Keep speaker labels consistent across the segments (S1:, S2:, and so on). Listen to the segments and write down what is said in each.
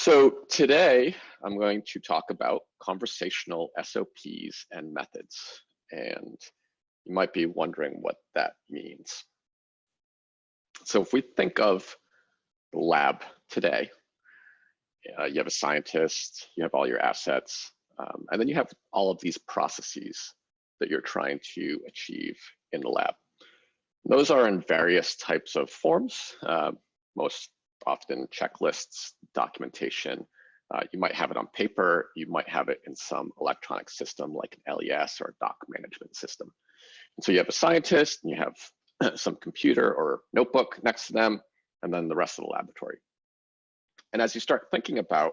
S1: So today I'm going to talk about conversational SOPs and methods. And you might be wondering what that means. So if we think of the lab today, you have a scientist, you have all your assets, and then you have all of these processes that you're trying to achieve in the lab. Those are in various types of forms, most often checklists, documentation. You might have it on paper, you might have it in some electronic system like an LES or a doc management system. And so you have a scientist, and you have some computer or notebook next to them, and then the rest of the laboratory. And as you start thinking about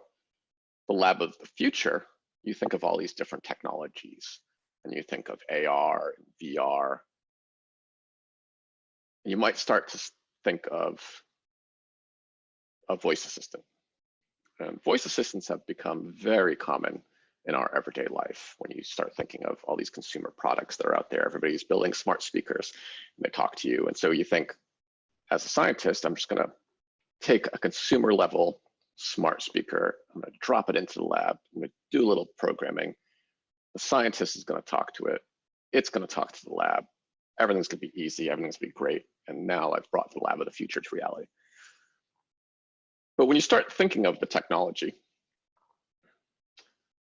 S1: the lab of the future, you think of all these different technologies, and you think of AR, VR. You might start to think of a voice assistant. And voice assistants have become very common in our everyday life. When you start thinking of all these consumer products that are out there, everybody's building smart speakers and they talk to you. And so you think, as a scientist, I'm just going to take a consumer level smart speaker, I'm going to drop it into the lab, I'm going to do a little programming. The scientist is going to talk to it. It's going to talk to the lab. Everything's going to be easy. Everything's going to be great. And now I've brought the lab of the future to reality. But when you start thinking of the technology,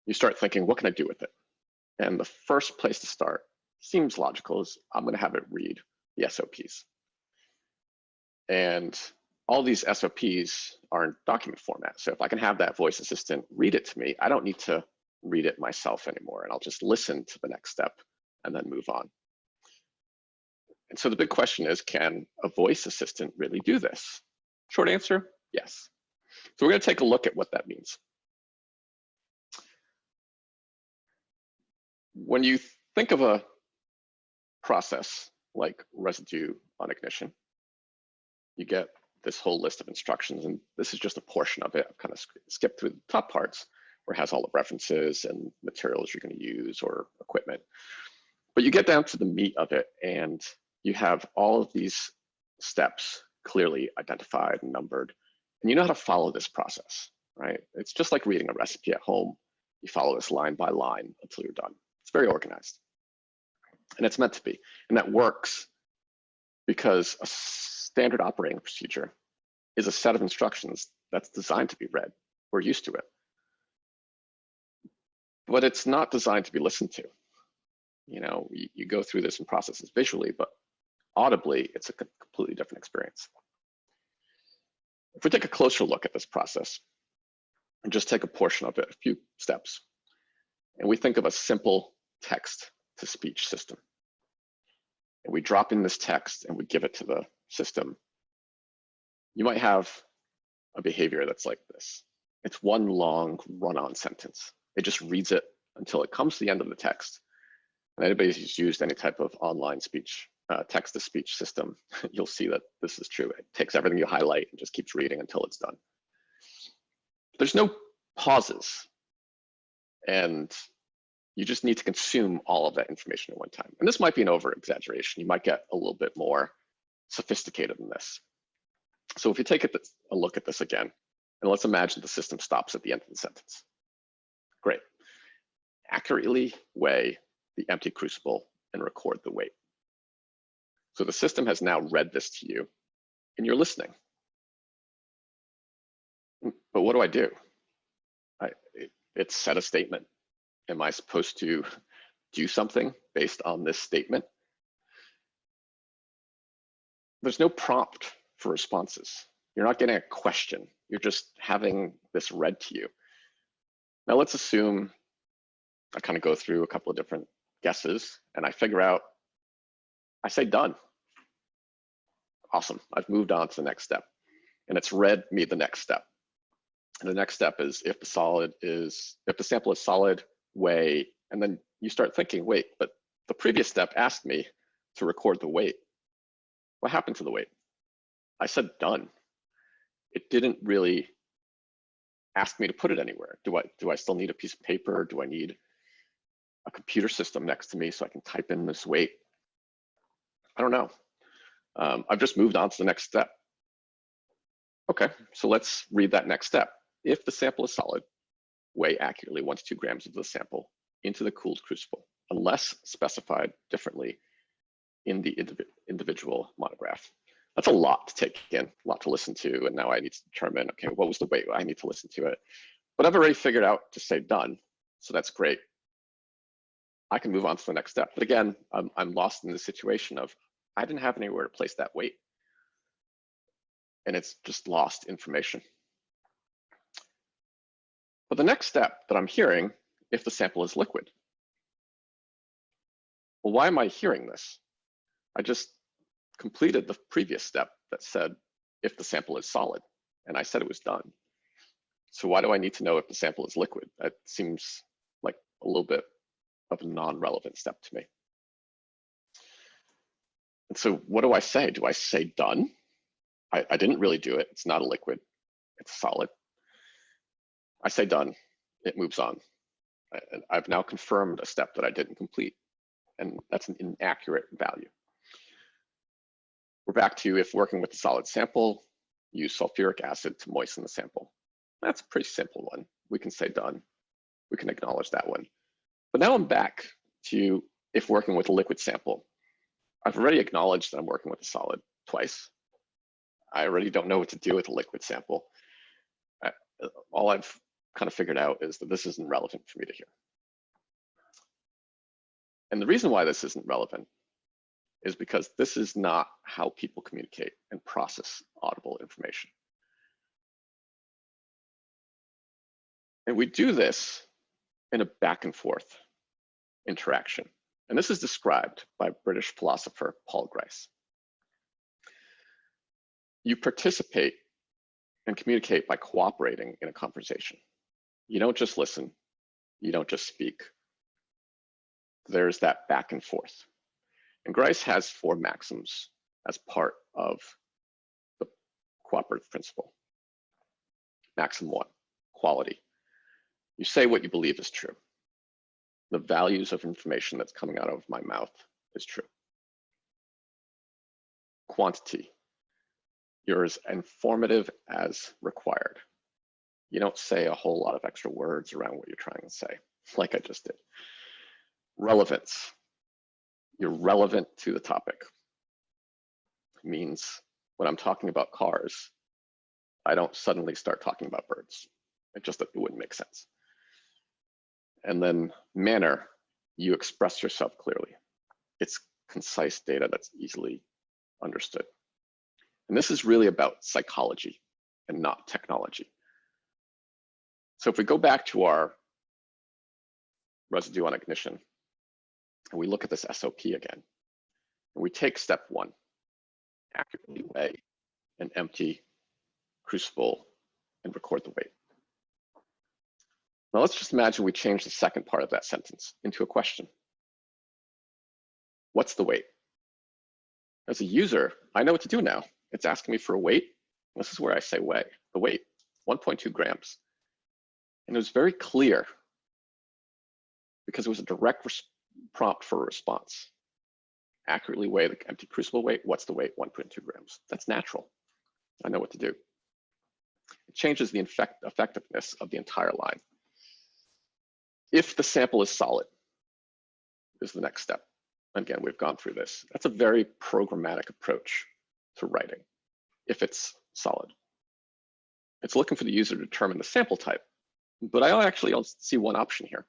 S1: you start thinking, what can I do with it? And the first place to start seems logical is I'm going to have it read the SOPs. And all these SOPs are in document format. So if I can have that voice assistant read it to me, I don't need to read it myself anymore. And I'll just listen to the next step and then move on. And so the big question is, can a voice assistant really do this? Short answer, yes. So we're going to take a look at what that means. When you think of a process like residue on ignition, you get this whole list of instructions, and this is just a portion of it. I've kind of skipped through the top parts where it has all the references and materials you're going to use or equipment. But you get down to the meat of it, and you have all of these steps clearly identified and numbered, and you know how to follow this process, right? It's just like reading a recipe at home. You follow this line by line until you're done. It's very organized, and it's meant to be. And that works because a standard operating procedure is a set of instructions that's designed to be read. We're used to it. But it's not designed to be listened to. You know, you go through this in processes visually, but audibly, it's a completely different experience. If we take a closer look at this process and just take a portion of it, a few steps, and we think of a simple text-to-speech system, and we drop in this text and we give it to the system, you might have a behavior that's like this. It's one long run-on sentence. It just reads it until it comes to the end of the text. And anybody who's used any type of online speech, text-to-speech system, you'll see that this is true. It takes everything you highlight and just keeps reading until it's done. There's no pauses, and you just need to consume all of that information at one time. And this might be an over-exaggeration. You might get a little bit more sophisticated than this. So if you take a look at this again, and let's imagine the system stops at the end of the sentence. Great. Accurately weigh the empty crucible and record the weight. So the system has now read this to you, and you're listening. But what do? It said a statement. Am I supposed to do something based on this statement? There's no prompt for responses. You're not getting a question. You're just having this read to you. Now let's assume I kind of go through a couple of different guesses and I figure out, I say done. Awesome, I've moved on to the next step. And it's read me the next step. And the next step is if the sample is solid, weigh, and then you start thinking, wait, but the previous step asked me to record the weight. What happened to the weight? I said done. It didn't really ask me to put it anywhere. Do I still need a piece of paper? Do I need a computer system next to me so I can type in this weight? I don't know. I've just moved on to the next step. Okay, so let's read that next step. if the sample is solid, weigh accurately 1 to 2 grams of the sample into the cooled crucible, unless specified differently in the individual monograph. That's a lot to take in, a lot to listen to, and now I need to determine, okay, what was the weight? I need to listen to it. But I've already figured out to say done, so that's great. I can move on to the next step. But again, I'm lost in the situation of I didn't have anywhere to place that weight, and it's just lost information. But the next step that I'm hearing, if the sample is liquid. Well, why am I hearing this? I just completed the previous step that said if the sample is solid, and I said it was done. So why do I need to know if the sample is liquid? That seems like a little bit of a non-relevant step to me. And so what do I say? Do I say done? I didn't really do it. It's not a liquid, it's solid. I say done, it moves on. I've now confirmed a step that I didn't complete, and that's an inaccurate value. We're back to, if working with a solid sample, use sulfuric acid to moisten the sample. That's a pretty simple one. We can say done. We can acknowledge that one. But now I'm back to, if working with a liquid sample, I've already acknowledged that I'm working with a solid twice. I already don't know what to do with a liquid sample. All I've kind of figured out is that this isn't relevant for me to hear. And the reason why this isn't relevant is because this is not how people communicate and process audible information. And we do this in a back and forth interaction. And this is described by British philosopher Paul Grice. You participate and communicate by cooperating in a conversation. You don't just listen, you don't just speak. There's that back and forth. And Grice has 4 maxims as part of the cooperative principle. Maxim 1, quality. You say what you believe is true. The values of information that's coming out of my mouth is true. Quantity. You're as informative as required. You don't say a whole lot of extra words around what you're trying to say, like I just did. Relevance. You're relevant to the topic. It means when I'm talking about cars, I don't suddenly start talking about birds. It wouldn't make sense. And then manner, you express yourself clearly. It's concise data that's easily understood. And this is really about psychology and not technology. So if we go back to our residue on ignition, and we look at this SOP again, and we take step 1, accurately weigh an empty crucible and record the weight. Now let's just imagine we change the second part of that sentence into a question. What's the weight? As a user, I know what to do now. It's asking me for a weight. This is where I say weigh, the weight, 1.2 grams. And it was very clear because it was a direct prompt for a response. Accurately weigh the empty crucible weight. What's the weight? 1.2 grams. That's natural. I know what to do. It changes the effectiveness of the entire line. If the sample is solid, is the next step. Again, we've gone through this. That's a very programmatic approach to writing. If it's solid, it's looking for the user to determine the sample type. But I actually only see one option here.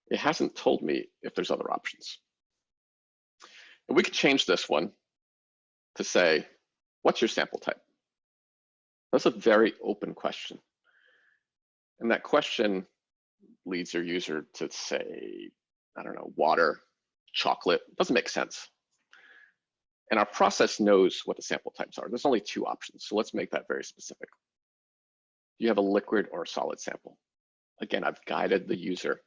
S1: It hasn't told me if there's other options. And we could change this one to say, what's your sample type? That's a very open question. And that question leads your user to say, I don't know, water, chocolate. It doesn't make sense. And our process knows what the sample types are. There's only 2 options, so let's make that very specific. Do you have a liquid or a solid sample? Again, I've guided the user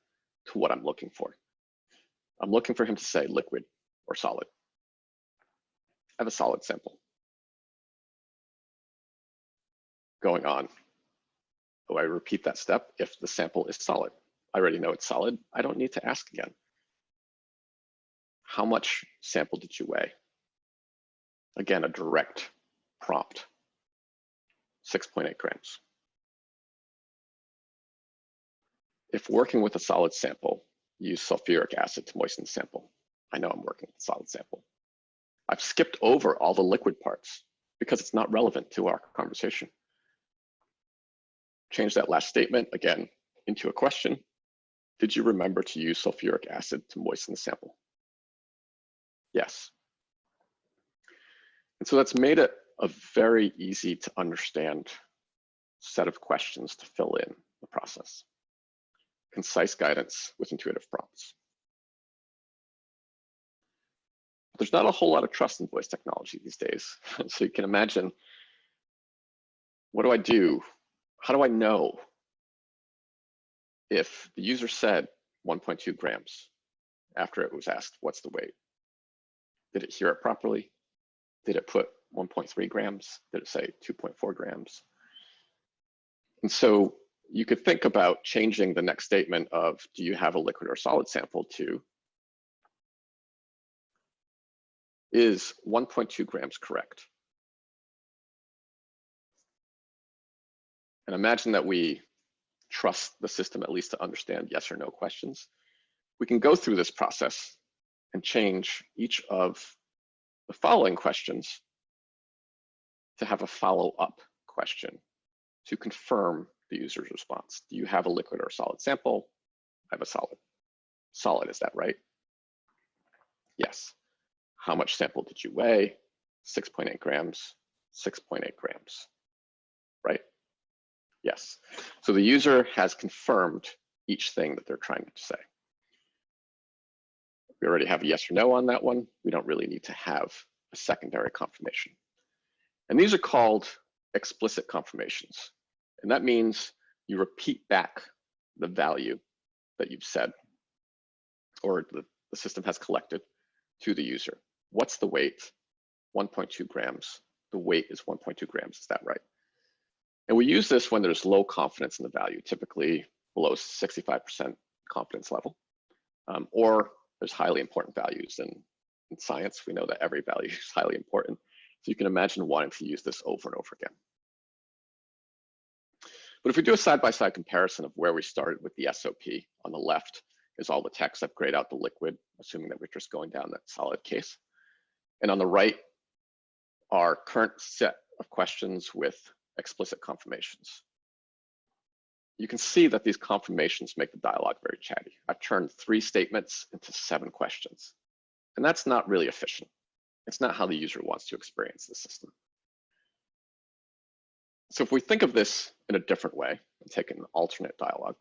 S1: to what I'm looking for. I'm looking for him to say liquid or solid. I have a solid sample. Going on. So I repeat that step if the sample is solid. I already know it's solid. I don't need to ask again. How much sample did you weigh? Again, a direct prompt, 6.8 grams. if working with a solid sample, use sulfuric acid to moisten the sample. I know I'm working with a solid sample. I've skipped over all the liquid parts because it's not relevant to our conversation. Change that last statement again into a question. Did you remember to use sulfuric acid to moisten the sample? Yes. And so that's made it a very easy to understand set of questions to fill in the process. Concise guidance with intuitive prompts. There's not a whole lot of trust in voice technology these days. So you can imagine, what do I do? How do I know if the user said 1.2 grams after it was asked, what's the weight? Did it hear it properly? Did it put 1.3 grams? Did it say 2.4 grams? And so you could think about changing the next statement of, do you have a liquid or solid sample, to, is 1.2 grams correct? And imagine that we trust the system at least to understand yes or no questions. We can go through this process and change each of the following questions to have a follow-up question to confirm the user's response. Do you have a liquid or solid sample? I have a solid. Solid, is that right? Yes. How much sample did you weigh? 6.8 grams, 6.8 grams, right? Yes. So the user has confirmed each thing that they're trying to say. We already have a yes or no on that one. We don't really need to have a secondary confirmation. And these are called explicit confirmations. And that means you repeat back the value that you've said, or the system has collected, to the user. What's the weight? 1.2 grams. The weight is 1.2 grams, is that right? And we use this when there's low confidence in the value, typically below 65% confidence level, or there's highly important values. In science, we know that every value is highly important. So you can imagine wanting to use this over and over again. But if we do a side-by-side comparison of where we started with the SOP, on the left is all the text. I've grayed out the liquid, assuming that we're just going down that solid case. And on the right, our current set of questions with explicit confirmations. You can see that these confirmations make the dialogue very chatty. I've turned 3 statements into 7 questions. And that's not really efficient. It's not how the user wants to experience the system. So if we think of this in a different way and take an alternate dialogue,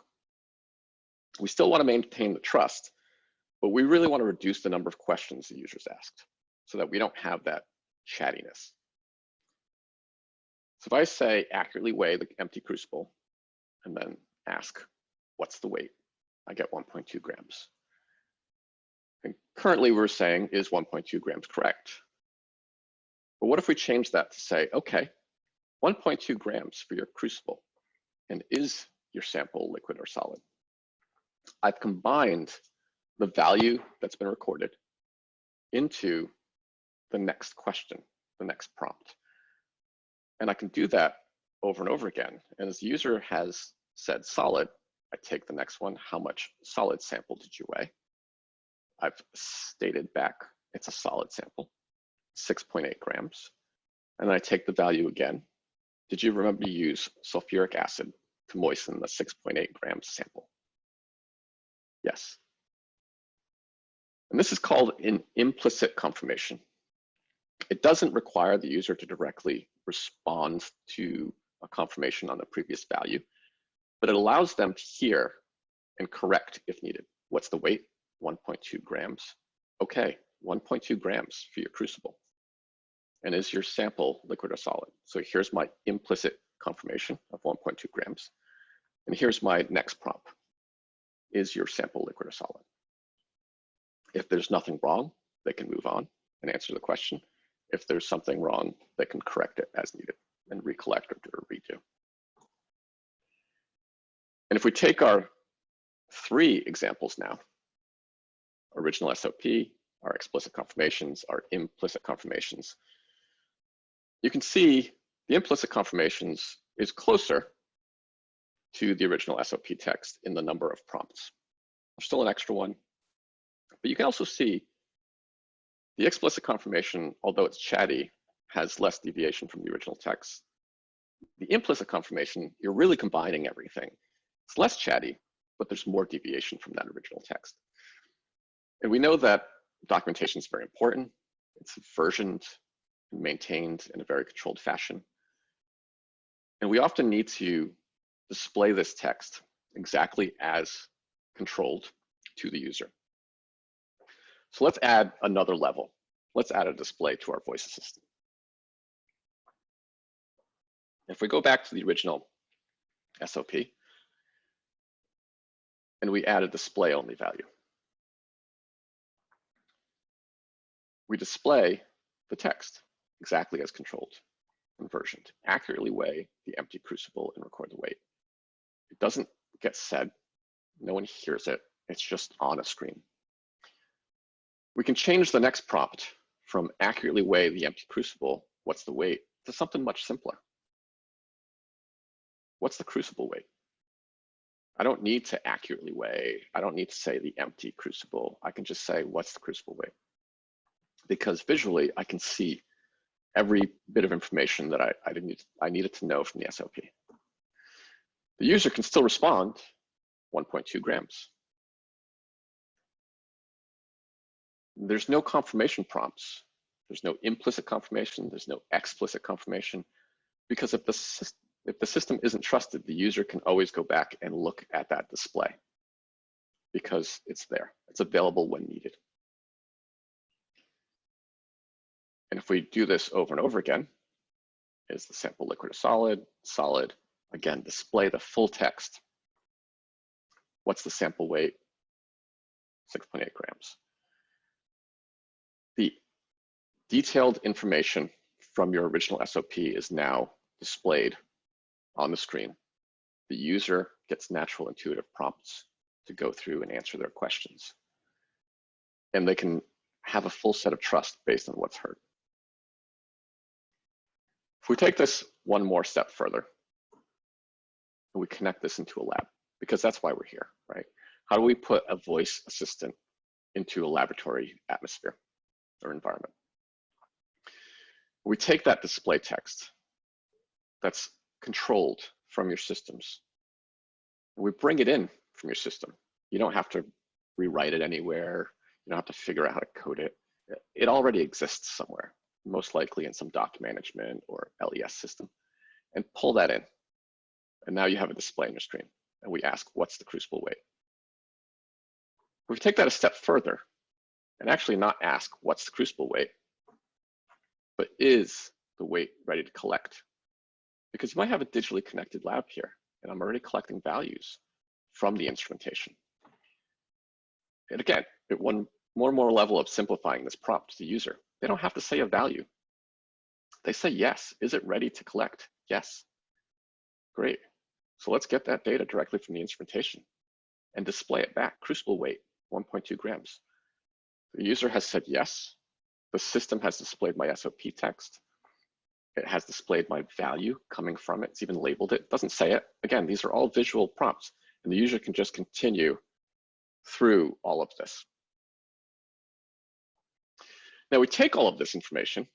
S1: we still want to maintain the trust, but we really want to reduce the number of questions the user's asked so that we don't have that chattiness. So if I say accurately weigh the empty crucible and then ask, what's the weight? I get 1.2 grams. And currently we're saying, is 1.2 grams correct? But what if we change that to say, okay, 1.2 grams for your crucible, and is your sample liquid or solid? I've combined the value that's been recorded into the next question, the next prompt. And I can do that over and over again. And as the user has said solid, I take the next one, how much solid sample did you weigh? I've stated back, it's a solid sample, 6.8 grams. And then I take the value again. Did you remember to use sulfuric acid to moisten the 6.8 grams sample? Yes. And this is called an implicit confirmation. It doesn't require the user to directly respond to a confirmation on the previous value, but it allows them to hear and correct if needed. What's the weight? 1.2 grams. Okay, 1.2 grams for your crucible. And is your sample liquid or solid? So here's my implicit confirmation of 1.2 grams. And here's my next prompt. Is your sample liquid or solid? If there's nothing wrong, they can move on and answer the question. If there's something wrong, they can correct it as needed and recollect or redo. And if we take our 3 examples now, original SOP, our explicit confirmations, our implicit confirmations, you can see the implicit confirmations is closer to the original SOP text in the number of prompts. There's still an extra one, but you can also see the explicit confirmation, although it's chatty, has less deviation from the original text. The implicit confirmation, you're really combining everything. It's less chatty, but there's more deviation from that original text. And we know that documentation is very important. It's versioned and maintained in a very controlled fashion. And we often need to display this text exactly as controlled to the user. So let's add another level. Let's add a display to our voice assistant. If we go back to the original SOP and we add a display only value, we display the text exactly as controlled and versioned, accurately weigh the empty crucible and record the weight. It doesn't get said, no one hears it, it's just on a screen. We can change the next prompt from accurately weigh the empty crucible, what's the weight, to something much simpler. What's the crucible weight? I don't need to accurately weigh, I don't need to say the empty crucible, I can just say what's the crucible weight? Because visually I can see every bit of information that I needed to know from the SOP. The user can still respond 1.2 grams. There's no confirmation prompts. There's no implicit confirmation. There's no explicit confirmation. Because if the system isn't trusted, the user can always go back and look at that display because it's there. It's available when needed. And if we do this over and over again, is the sample liquid or solid? Solid. Again, display the full text. What's the sample weight? 6.8 grams. The detailed information from your original SOP is now displayed on the screen. The user gets natural intuitive prompts to go through and answer their questions. And they can have a full set of trust based on what's heard. If we take this one more step further, and we connect this into a lab, because that's why we're here, right? How do we put a voice assistant into a laboratory atmosphere or environment? We take that display text that's controlled from your systems, and we bring it in from your system. You don't have to rewrite it anywhere. You don't have to figure out how to code it. It already exists somewhere, most likely in some doc management or LES system, and pull that in. And now you have a display on your screen, and we ask, what's the crucible weight? We take that a step further and actually not ask, what's the crucible weight, but is the weight ready to collect? Because you might have a digitally connected lab here, and I'm already collecting values from the instrumentation. And again, at one more level of simplifying this prompt to the user, they don't have to say a value. They say yes. Is it ready to collect? Yes. Great. So let's get that data directly from the instrumentation and display it back. Crucible weight, 1.2 grams. The user has said yes. The system has displayed my SOP text. It has displayed my value coming from it. It's even labeled it. It doesn't say it. Again, these are all visual prompts, and the user can just continue through all of this. Now we take all of this information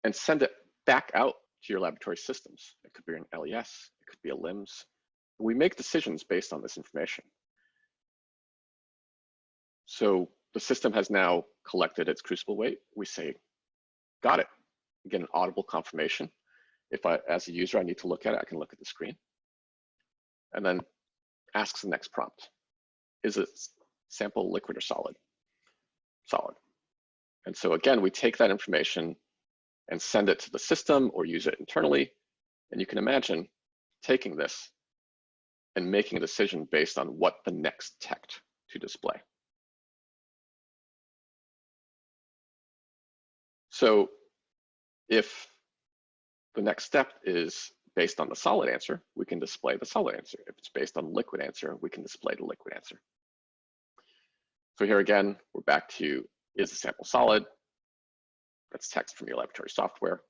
S1: and send it back out to your laboratory systems. It could be an LES, it could be a LIMS. We make decisions based on this information. So the system has now collected its crucible weight. We say, got it. We get an audible confirmation. If I, as a user, I need to look at it, I can look at the screen. And then asks the next prompt. Is it sample liquid or solid? Solid. And so again, we take that information and send it to the system or use it internally. And you can imagine taking this and making a decision based on what the next text to display. So if the next step is based on the solid answer, we can display the solid answer. If it's based on the liquid answer, we can display the liquid answer. So here again, we're back to, is the sample solid? That's text from your laboratory software.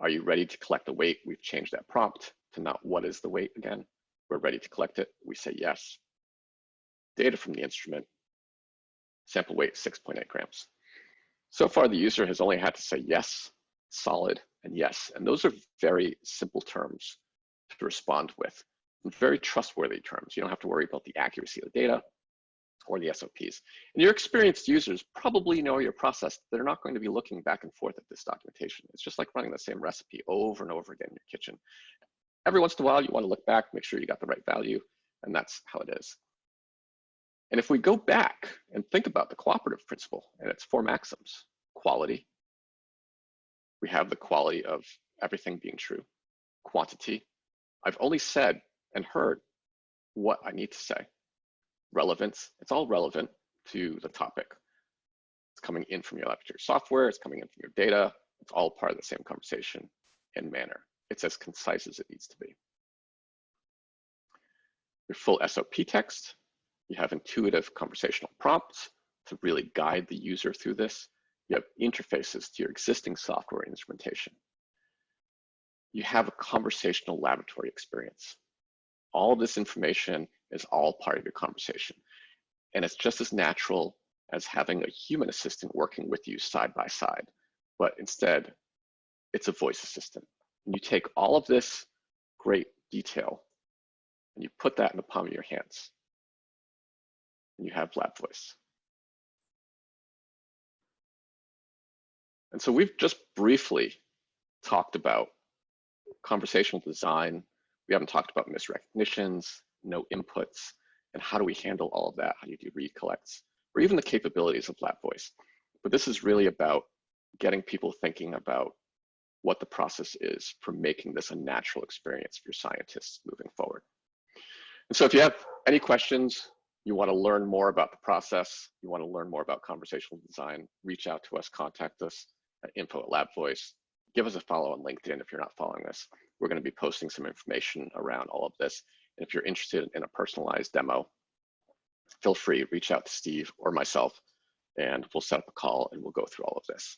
S1: Are you ready to collect the weight? We've changed that prompt to not what is the weight again. We're ready to collect it. We say yes. Data from the instrument. Sample weight 6.8 grams. So far, the user has only had to say yes, solid, and yes. And those are very simple terms to respond with, and very trustworthy terms. You don't have to worry about the accuracy of the data or the SOPs. And your experienced users probably know your process. They're not going to be looking back and forth at this documentation. It's just like running the same recipe over and over again in your kitchen. Every once in a while, you want to look back, make sure you got the right value, and that's how it is. And if we go back and think about the cooperative principle and its 4 maxims: quality, we have the quality of everything being true; quantity, I've only said and heard what I need to say; relevance, it's all relevant to the topic. It's coming in from your laboratory software, it's coming in from your data, it's all part of the same conversation; and manner, it's as concise as it needs to be. Your full SOP text, you have intuitive conversational prompts to really guide the user through this. You have interfaces to your existing software instrumentation. You have a conversational laboratory experience. All of this information is all part of your conversation. And it's just as natural as having a human assistant working with you side by side, but instead it's a voice assistant. And you take all of this great detail and you put that in the palm of your hands, and you have lab voice. And so we've just briefly talked about conversational design. We haven't talked about misrecognitions, no inputs, and how do we handle all of that? How do you do read collects, or even the capabilities of lab voice? But this is really about getting people thinking about what the process is for making this a natural experience for your scientists moving forward. And so if you have any questions, you want to learn more about the process, you want to learn more about conversational design, reach out to us, contact us at info@labvoice. Give us a follow on LinkedIn if you're not following this. We're going to be posting some information around all of this. And if you're interested in a personalized demo, feel free to reach out to Steve or myself, and we'll set up a call and we'll go through all of this.